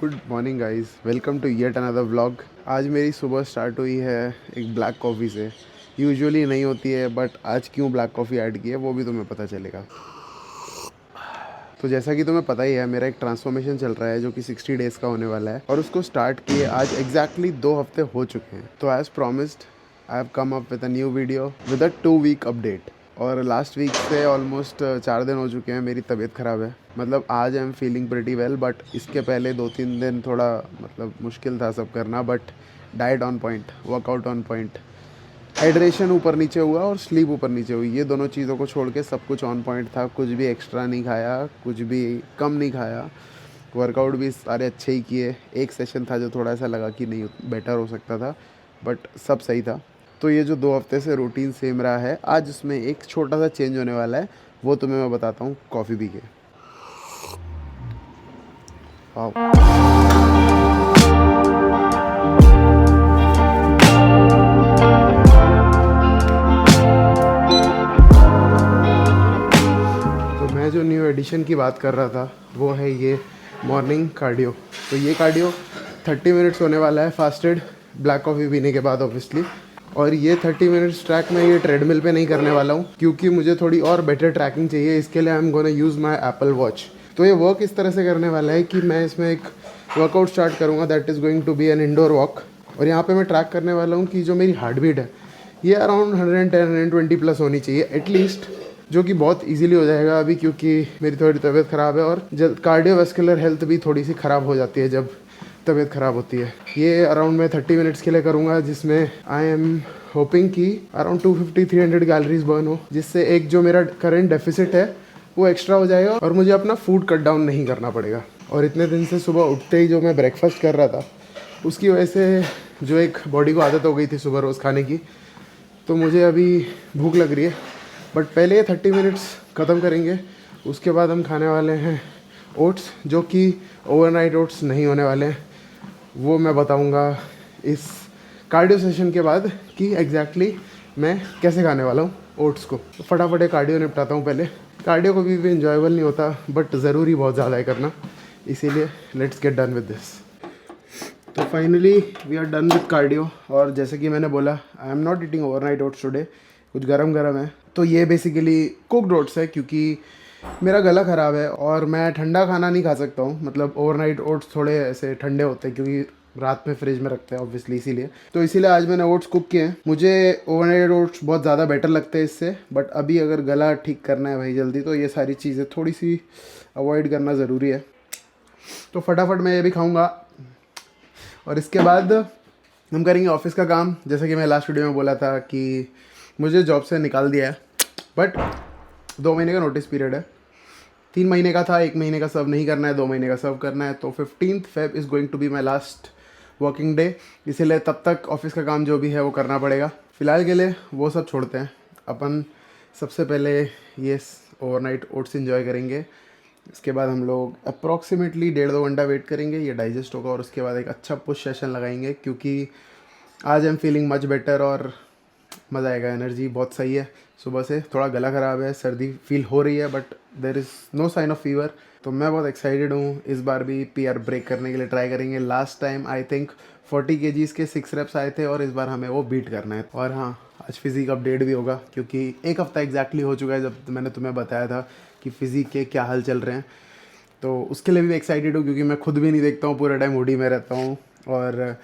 Good morning guys, welcome to yet another vlog. आज मेरी सुबह स्टार्ट हुई है एक ब्लैक कॉफ़ी से। यूजुअली नहीं होती है बट आज क्यों ब्लैक कॉफ़ी ऐड की है वो भी तुम्हें पता चलेगा। तो जैसा कि तुम्हें पता ही है, मेरा एक ट्रांसफॉर्मेशन चल रहा है जो कि 60 डेज़ का होने वाला है और उसको स्टार्ट किए आज एग्जैक्टली 2 हफ्ते हो चुके हैं। तो as promised I have come up with a new video with a 2 week update. और लास्ट वीक से ऑलमोस्ट 4 दिन हो चुके हैं मेरी तबीयत ख़राब है। मतलब आज I am feeling pretty well, but इसके पहले 2-3 दिन थोड़ा मतलब मुश्किल था सब करना। But diet on point, workout on point, hydration ऊपर नीचे हुआ और स्लीप ऊपर नीचे हुई। ये दोनों चीज़ों को छोड़ के सब कुछ ऑन पॉइंट था। कुछ भी एक्स्ट्रा नहीं खाया, कुछ भी कम नहीं खाया। वर्कआउट भी सारे अच्छे ही किए। एक सेशन था जो थोड़ा सा लगा कि नहीं बेटर हो सकता था, बट सब सही था। तो ये जो 2 हफ्ते से रूटीन सेम रहा है, आज उसमें एक छोटा सा चेंज होने वाला है। वो तुम्हें मैं बताता हूँ कॉफ़ी पी के। तो मैं जो न्यू एडिशन की बात कर रहा था वो है ये मॉर्निंग कार्डियो। तो ये कार्डियो 30 मिनट्स होने वाला है फास्टेड ब्लैक कॉफ़ी पीने के बाद ऑब्वियसली। और ये 30 मिनट्स ट्रैक मैं ये ट्रेडमिल पे नहीं करने वाला हूँ क्योंकि मुझे थोड़ी और बेटर ट्रैकिंग चाहिए। इसके लिए I am gonna use my Apple watch. तो ये वर्क इस तरह से करने वाला है कि मैं इसमें एक वर्कआउट स्टार्ट करूँगा that is going to be an indoor walk. और यहाँ पे मैं ट्रैक करने वाला हूँ कि जो मेरी हार्ट बीट है ये अराउंड 110-120 प्लस होनी चाहिए एटलीस्ट, जो कि बहुत इजीली हो जाएगा अभी क्योंकि मेरी थोड़ी तबीयत ख़राब है और जब कार्डियोवैस्कुलर हेल्थ भी थोड़ी सी ख़राब हो जाती है जब तबीयत ख़राब होती है। ये अराउंड मैं 30 मिनट्स के लिए करूँगा जिसमें आई एम होपिंग कि अराउंड 250-300 कैलोरीज बर्न हो, जिससे एक जो मेरा करंट डेफिसिट है वो एक्स्ट्रा हो जाएगा और मुझे अपना फूड कट डाउन नहीं करना पड़ेगा। और इतने दिन से सुबह उठते ही जो मैं ब्रेकफास्ट कर रहा था उसकी वजह से जो एक बॉडी को आदत हो गई थी सुबह रोज़ खाने की, तो मुझे अभी भूख लग रही है। बट पहले ये 30 मिनट्स ख़त्म करेंगे, उसके बाद हम खाने वाले हैं ओट्स, जो कि ओवरनाइट ओट्स नहीं होने वाले हैं। वो मैं बताऊंगा इस कार्डियो सेशन के बाद कि एग्जैक्टली मैं कैसे खाने वाला हूँ ओट्स को। तो फटाफट कार्डियो निपटाता हूँ पहले। कार्डियो को भी इंजॉयबल नहीं होता बट ज़रूरी बहुत ज़्यादा है करना, इसीलिए let's get done with this. तो finally we are done with cardio. और जैसे कि मैंने बोला, I am not eating overnight oats today. कुछ गरम गरम है, तो ये बेसिकली कुक्ड ओट्स है क्योंकि मेरा गला ख़राब है और मैं ठंडा खाना नहीं खा सकता हूँ। मतलब ओवरनाइट ओट्स थोड़े ऐसे ठंडे होते हैं क्योंकि रात में फ्रिज में रखते हैं ऑब्वियसली, इसीलिए। तो इसीलिए आज मैंने ओट्स कुक किए हैं। मुझे ओवरनाइट ओट्स बहुत ज़्यादा बेटर लगते हैं इससे, बट अभी अगर गला ठीक करना है भाई जल्दी, तो ये सारी चीज़ें थोड़ी सी अवॉइड करना ज़रूरी है। तो फटाफट मैं ये भी खाऊँगा और इसके बाद हम करेंगे ऑफिस का काम। जैसा कि मैं लास्ट वीडियो में बोला था कि मुझे जॉब से निकाल दिया है, बट 2 महीने का नोटिस पीरियड है। 3 महीने का था, 1 महीने का सर्व नहीं करना है, 2 महीने का सर्व करना है। तो 15th Feb is going to be my last working day, इसीलिए तब तक ऑफिस का काम जो भी है वो करना पड़ेगा। फ़िलहाल के लिए वो सब छोड़ते हैं, अपन सबसे पहले ये ओवरनाइट ओट्स इन्जॉय करेंगे। इसके बाद हम लोग अप्रॉक्सीमेटली 1.5-2 घंटा वेट करेंगे, ये डाइजेस्ट होगा और उसके बाद एक अच्छा पुश सेशन लगाएंगे क्योंकि आज I am feeling much better और मज़ा आएगा। एनर्जी बहुत सही है सुबह से। थोड़ा गला ख़राब है, सर्दी फील हो रही है, but there is no sign of fever. तो मैं बहुत एक्साइटेड हूँ। इस बार भी PR ब्रेक करने के लिए ट्राई करेंगे। Last time I think 40 kgs के 6 reps आए थे और इस बार हमें वो बीट करना है। और हाँ, आज फिज़िक अपडेट भी होगा क्योंकि 1 हफ्ता एग्जैक्टली हो चुका है जब मैंने तुम्हें बताया था कि फ़िज़िक के क्या हाल चल रहे हैं। तो उसके लिए भी एक्साइटेड हूँ क्योंकि मैं खुद भी नहीं देखता हूँ, पूरा टाइम हुडी में रहता हूँ और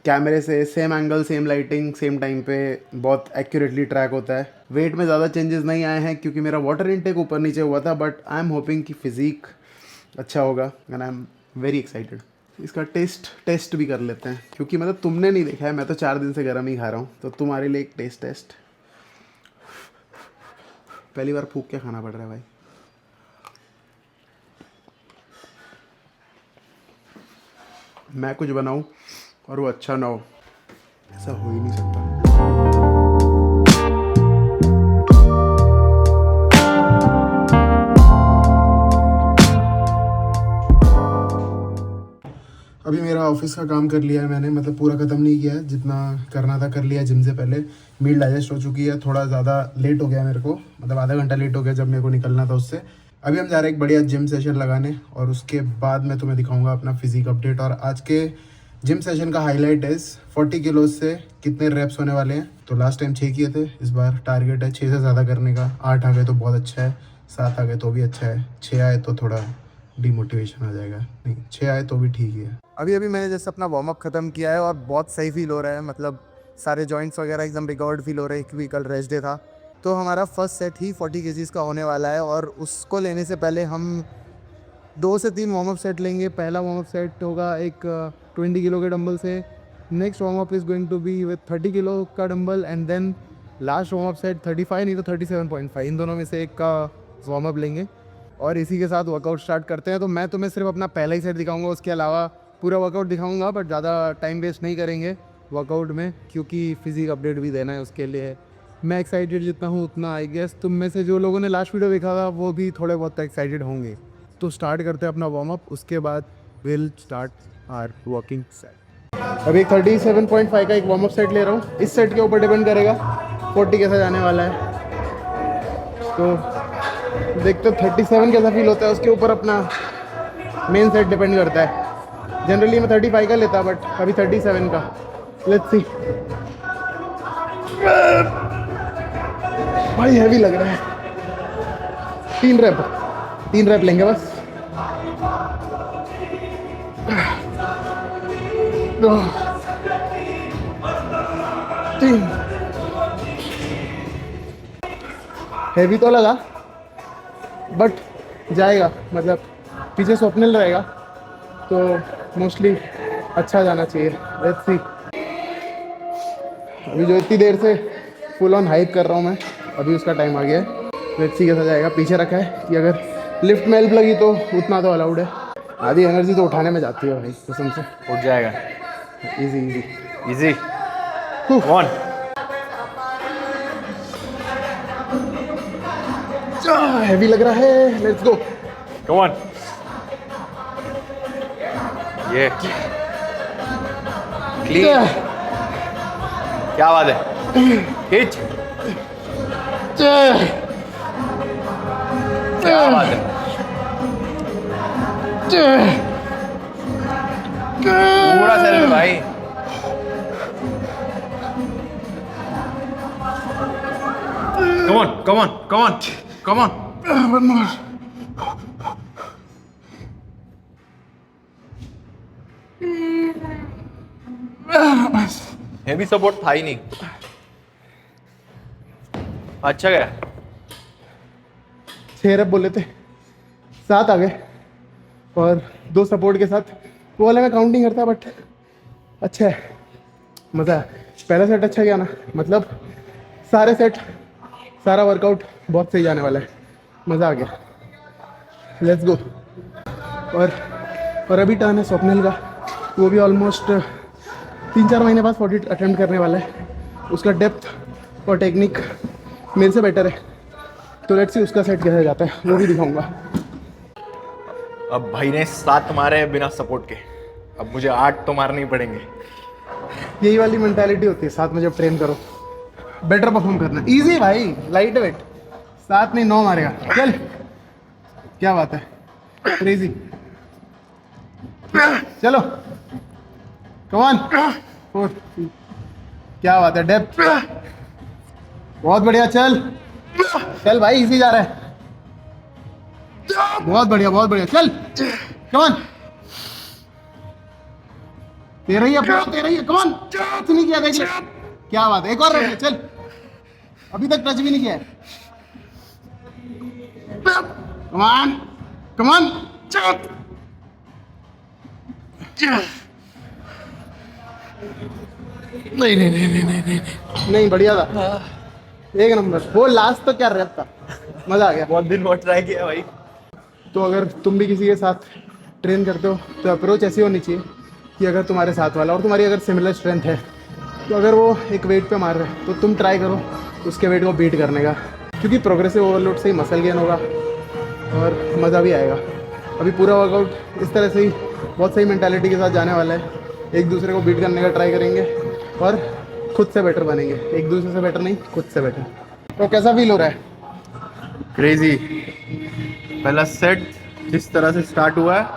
कैमरे से same angle, same lighting, same time पे बहुत एक्यूरेटली ट्रैक होता है। वेट में ज़्यादा चेंजेस नहीं आए हैं क्योंकि मेरा वाटर इनटेक ऊपर नीचे हुआ था, बट आई एम होपिंग कि फिज़िक अच्छा होगा and I am very excited. इसका टेस्ट भी कर लेते हैं क्योंकि मतलब तुमने नहीं देखा है, मैं तो 4 दिन से गर्म ही खा रहा हूँ, तो तुम्हारे लिए एक टेस्ट। पहली बार फूंक के खाना पड़ रहा है भाई। मैं कुछ बनाऊँ और वो अच्छा ना हो, ऐसा हो ही नहीं सकता। अभी मेरा ऑफिस का काम कर लिया है मैंने, मतलब पूरा ख़त्म नहीं किया है, जितना करना था कर लिया जिम से पहले। मील डाइजेस्ट हो चुकी है, थोड़ा ज़्यादा लेट हो गया मेरे को, मतलब आधा घंटा लेट हो गया जब मेरे को निकलना था उससे। अभी हम जा रहे हैं एक बढ़िया जिम सेशन लगाने और उसके बाद मैं तुम्हें दिखाऊंगा अपना फिजिक अपडेट। और आज के जिम सेशन का हाईलाइट इज 40 किलो से कितने रेप्स होने वाले हैं। तो लास्ट टाइम 6 किए थे, इस बार टारगेट है 6 से ज़्यादा करने का। 8 आ गए तो बहुत अच्छा है, 7 आ गए तो भी अच्छा है, 6 आए तो थोड़ा डिमोटिवेशन आ जाएगा। नहीं, 6 आए तो भी ठीक ही है। अभी मैंने जैसे अपना वार्म अप ख़त्म किया है और बहुत सही फील हो रहा है। मतलब सारे जॉइंट्स वगैरह एकदम रिकवर्ड फील हो रहे हैं क्योंकि कल रेस्ट डे था। तो हमारा फर्स्ट सेट ही 40 केजीज़ का होने वाला है और उसको लेने से पहले हम 2 से 3 वार्म अप सेट लेंगे। पहला वार्म अप सेट होगा एक 20 किलो के डंबल से। Next warm up is going to be with 30 kilo का dumbbell and then last warm up set 35 नहीं तो 37.5, इन दोनों में से एक का वार्म अप लेंगे और इसी के साथ वर्कआउट स्टार्ट करते हैं। तो मैं तुम्हें सिर्फ अपना पहला ही सेट दिखाऊंगा, उसके अलावा पूरा वर्कआउट दिखाऊंगा, बट ज़्यादा टाइम वेस्ट नहीं करेंगे वर्कआउट में क्योंकि फिजिक अपडेट भी देना है। उसके लिए मैं एक्साइटेड जितना हूँ उतना आई गेस तुम में से जो लोगों ने लास्ट वीडियो देखा था वो भी थोड़े बहुत एक्साइटेड होंगे। तो स्टार्ट करते हैं अपना वार्म अप, उसके बाद will start our working set. अभी 37.5 का एक वार्म अप सेट ले रहा हूँ। इस सेट के ऊपर डिपेंड करेगा 40 कैसा जाने वाला है। तो देखते 37 कैसा फील होता है, उसके ऊपर अपना मेन सेट डिपेंड करता है। जनरली मैं 35 का लेता बट अभी 37 का। Let's see. भाई हैवी लग रहा है। 3 रैप लेंगे बस। 2 3। हैवी तो लगा बट जाएगा, मतलब पीछे स्वप्निल रहेगा तो मोस्टली अच्छा जाना चाहिए। Let's see. अभी जो इतनी देर से फुल ऑन हाइप कर रहा हूँ मैं, अभी उसका टाइम आ गया है। लेट्स सी कैसा जाएगा। पीछे रखा है कि अगर लिफ्ट में हेल्प लगी तो उतना तो अलाउड है। आधी एनर्जी तो उठाने में जाती है भाई, कसम से। उठ जाएगा। Easy easy easy. One. Heavy लग रहा है। Let's go. Come on. ये क्लीन। क्या बात है। हिट। क्या बात है। पूरा सेल्फ भाई। Come on, come on, come on, come on. One more. Heavy support था ही नहीं। अच्छा गया। 6 रैप बोले थे, 7 आ गए और 2 सपोर्ट के साथ। वो वाला मैं काउंटिंग करता बट अच्छा है, मज़ा है। पहला सेट अच्छा गया ना, मतलब सारे सेट सारा वर्कआउट बहुत सही जाने वाला है। मज़ा आ गया। Let's go. और अभी टर्न है स्वप्निल का, वो भी ऑलमोस्ट 3-4 महीने बाद 40 अटेम्प्ट करने वाला है। उसका डेप्थ और टेक्निक मेरे से बेटर है, तो लेट्स सी उसका सेट कैसा जाता है, वो भी दिखाऊंगा। अब भाई ने 7 मारे बिना सपोर्ट के, अब मुझे 8 तो मारने ही पड़ेंगे। यही वाली मेंटालिटी होती है साथ में जब ट्रेन करो, बेटर परफॉर्म करना। इजी भाई, लाइट वेट। 7 नहीं 9 मारेगा। चल, क्या बात है, क्रेजी। चलो कम ऑन। 4। क्या बात है, डेप्थ बहुत बढ़िया। चल चल भाई, इजी जा रहा है। बहुत बढ़िया बहुत बढ़िया। चल कम ऑन। तेरा ही है, तेरा ही है। Come on. कुछ नहीं किया, देख ले। क्या बात है, एक और रख ले। चल, अभी तक टच भी नहीं किया है। Come on come on. नहीं नहीं नहीं नहीं नहीं नहीं नहीं, बढ़िया था, एक नंबर। वो लास्ट तो क्या रैप था, मजा आ गया। बहुत दिन बहुत ट्राई किया भाई। तो अगर तुम भी किसी के साथ ट्रेन करते हो तो अप्रोच ऐसी होनी चाहिए कि अगर तुम्हारे साथ वाला और तुम्हारी अगर सिमिलर स्ट्रेंथ है तो अगर वो एक वेट पे मार रहा है तो तुम ट्राई करो उसके वेट को बीट करने का, क्योंकि प्रोग्रेसिव ओवरलोड से ही मसल गेन होगा और मज़ा भी आएगा। अभी पूरा वर्कआउट इस तरह से ही बहुत सही मेंटालिटी के साथ जाने वाला है। एक दूसरे को बीट करने का ट्राई करेंगे और खुद से बेटर बनेंगे। एक दूसरे से बेटर नहीं, खुद से बेटर। तो कैसा फील हो रहा है? क्रेजी। पहला सेट जिस तरह से स्टार्ट हुआ है,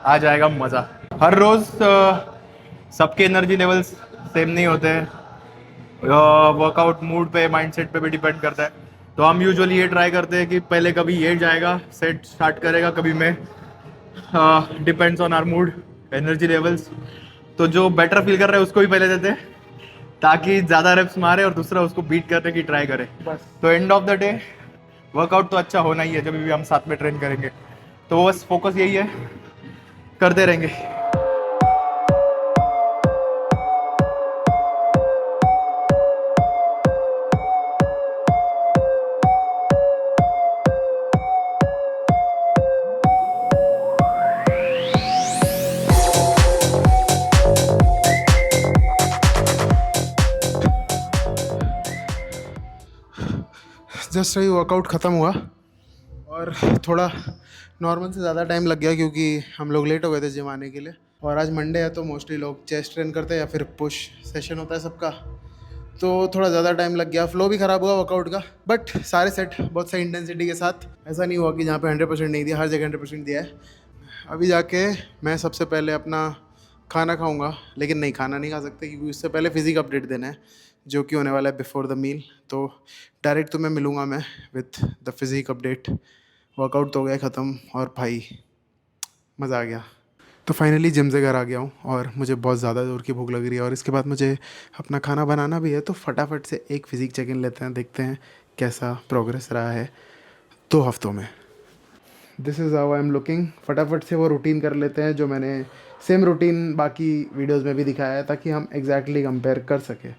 आ जाएगा मज़ा। हर रोज़ सबके एनर्जी लेवल्स सेम नहीं होते हैं, वर्कआउट मूड पे, माइंडसेट पे भी डिपेंड करता है। तो हम यूजुअली ये ट्राई करते हैं कि पहले कभी ये जाएगा, सेट स्टार्ट करेगा, कभी मैं, depends on our mood, energy levels. तो जो बेटर फील कर रहा है उसको भी पहले देते हैं, ताकि ज़्यादा रेप्स मारे और दूसरा उसको बीट करने की ट्राई करे। बस, तो end of the day workout तो अच्छा होना ही है जब भी हम साथ में ट्रेन करेंगे। तो बस फोकस यही है, करते रहेंगे। जस्ट अभी वर्कआउट ख़त्म हुआ और थोड़ा नॉर्मल से ज़्यादा टाइम लग गया क्योंकि हम लोग लेट हो गए थे जिम आने के लिए। और आज मंडे है तो मोस्टली लोग चेस्ट ट्रेन करते हैं या फिर पुश सेशन होता है सबका, तो थोड़ा ज़्यादा टाइम लग गया। फ्लो भी ख़राब हुआ वर्कआउट का, बट सारे सेट बहुत सही इंटेंसिटी के साथ। ऐसा नहीं हुआ कि जहाँ पे 100% नहीं दिया, हर जगह 100% दिया है। अभी जाके मैं सबसे पहले अपना खाना खाऊंगा, लेकिन नहीं, खाना नहीं खा सकते क्योंकि उससे पहले फिजिक अपडेट देना है जो कि होने वाला है बिफोर द मील। तो डायरेक्ट तुम्हें मिलूँगा मैं with the physique update. Workout तो हो गया ख़त्म और भाई मज़ा आ गया। तो फाइनली जिम से घर आ गया हूँ और मुझे बहुत ज़्यादा ज़ोर की भूख लग रही है और इसके बाद मुझे अपना खाना बनाना भी है। तो फटाफट से एक फिजिक चेक इन लेते हैं, देखते हैं कैसा प्रोग्रेस रहा है 2 हफ्तों में। This is how I am looking. फटाफट से वो रूटीन कर लेते हैं जो मैंने सेम रूटीन बाकी वीडियोस में भी दिखाया है, ताकि हम एग्जैक्टली कंपेयर कर सकें।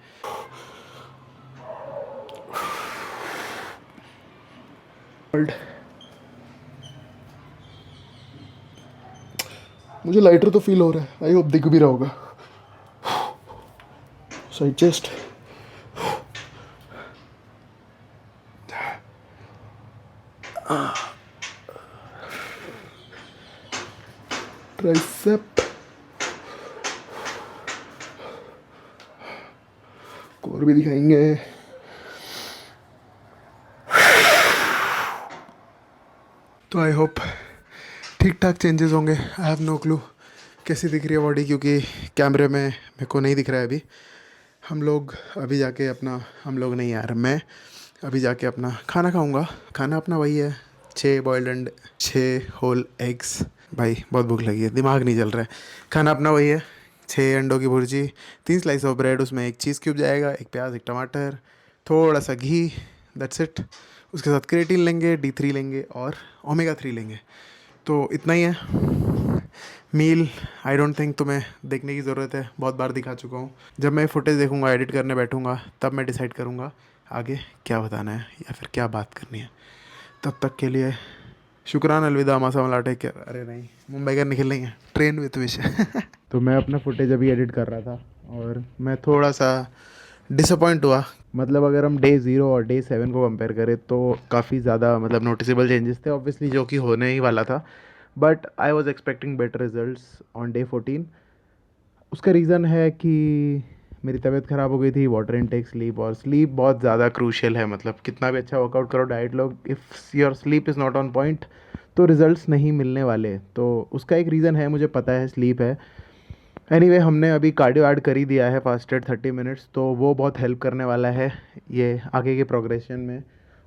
मुझे लाइटर तो फील हो रहा है, आई होप दिख भी रहा होगा। साइड चेस्ट, ट्राइसेप, कोर भी दिखाएंगे। तो आई होप ठीक ठाक चेंजेस होंगे। आई हैव नो क्लू कैसी दिख रही है बॉडी, क्योंकि कैमरे में मेरे को नहीं दिख रहा है अभी। हम लोग अभी जाके अपना, हम लोग नहीं यार, मैं अभी जाके अपना खाना खाऊंगा। खाना अपना वही है, 6 बॉइल्ड एंड 6 होल एग्स। भाई बहुत भूख लगी है, दिमाग नहीं चल रहा है। खाना अपना वही है, 6 अंडों की भुर्जी, 3 स्लाइस ऑफ ब्रेड, उसमें 1 चीज़ क्यूब जाएगा, 1 प्याज, 1 टमाटर, थोड़ा सा घी, दैट्स इट। उसके साथ क्रेटीन लेंगे, D3 लेंगे और ओमेगा 3 लेंगे। तो इतना ही है मील। आई डोंट थिंक तुम्हें देखने की ज़रूरत है, बहुत बार दिखा चुका हूँ। जब मैं फुटेज देखूँगा, एडिट करने बैठूँगा, तब मैं डिसाइड करूँगा आगे क्या बताना है या फिर क्या बात करनी है। तब तक के लिए शुक्रान, अलविदा, मासा मलाटे। क्या, अरे नहीं, मुंबई का निकल नहीं है, ट्रेन विथ विश। तो मैं अपना फुटेज अभी एडिट कर रहा था और मैं थोड़ा सा डिसअपॉइंट हुआ। मतलब अगर हम डे 0 और डे 7 को कंपेयर करें तो काफ़ी ज़्यादा मतलब नोटिसेबल चेंजेस थे ऑब्वियसली, जो कि होने ही वाला था। But I was expecting better results on day 14। उसका रीज़न है कि मेरी तबीयत ख़राब हो गई थी, वाटर इनटेक, स्लीप, और स्लीप बहुत ज़्यादा क्रूशियल है। मतलब कितना भी अच्छा वर्कआउट करो, diet low, if your sleep is not on point तो रिजल्ट्स नहीं मिलने वाले। तो उसका एक रीज़न है, मुझे पता है, स्लीप है। एनीवे, हमने अभी कार्डियो ऐड कर ही दिया है, फास्टेड 30 मिनट्स, तो वो बहुत हेल्प करने वाला है ये आगे के प्रोग्रेशन में।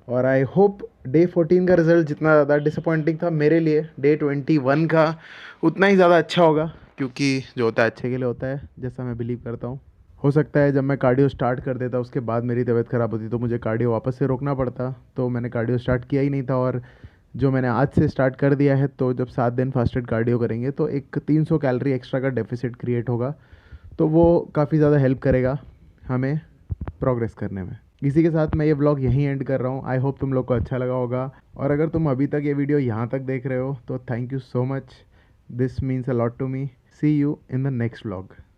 और आई होप डे 14 का रिज़ल्ट जितना ज़्यादा डिसअपॉइंटिंग था मेरे लिए, डे 21 का उतना ही ज़्यादा अच्छा होगा, क्योंकि जो होता है अच्छे के लिए होता है, जैसा मैं बिलीव करता हूँ। हो सकता है जब मैं कार्डियो स्टार्ट कर देता उसके बाद मेरी तबीयत ख़राब होती तो मुझे कार्डियो वापस से रोकना पड़ता। तो मैंने कार्डियो स्टार्ट किया ही नहीं था, और जो मैंने आज से स्टार्ट कर दिया है, तो जब 7 दिन फास्टेड कार्डियो करेंगे तो एक 300 कैलोरी एक्स्ट्रा का डेफिसिट क्रिएट होगा। तो वो काफ़ी ज़्यादा हेल्प करेगा हमें प्रोग्रेस करने में। इसी के साथ मैं ये व्लॉग यहीं एंड कर रहा हूँ। आई होप तुम लोग को अच्छा लगा होगा, और अगर तुम अभी तक ये वीडियो यहाँ तक देख रहे हो तो thank you so much, this means a lot to me. See you in the next vlog.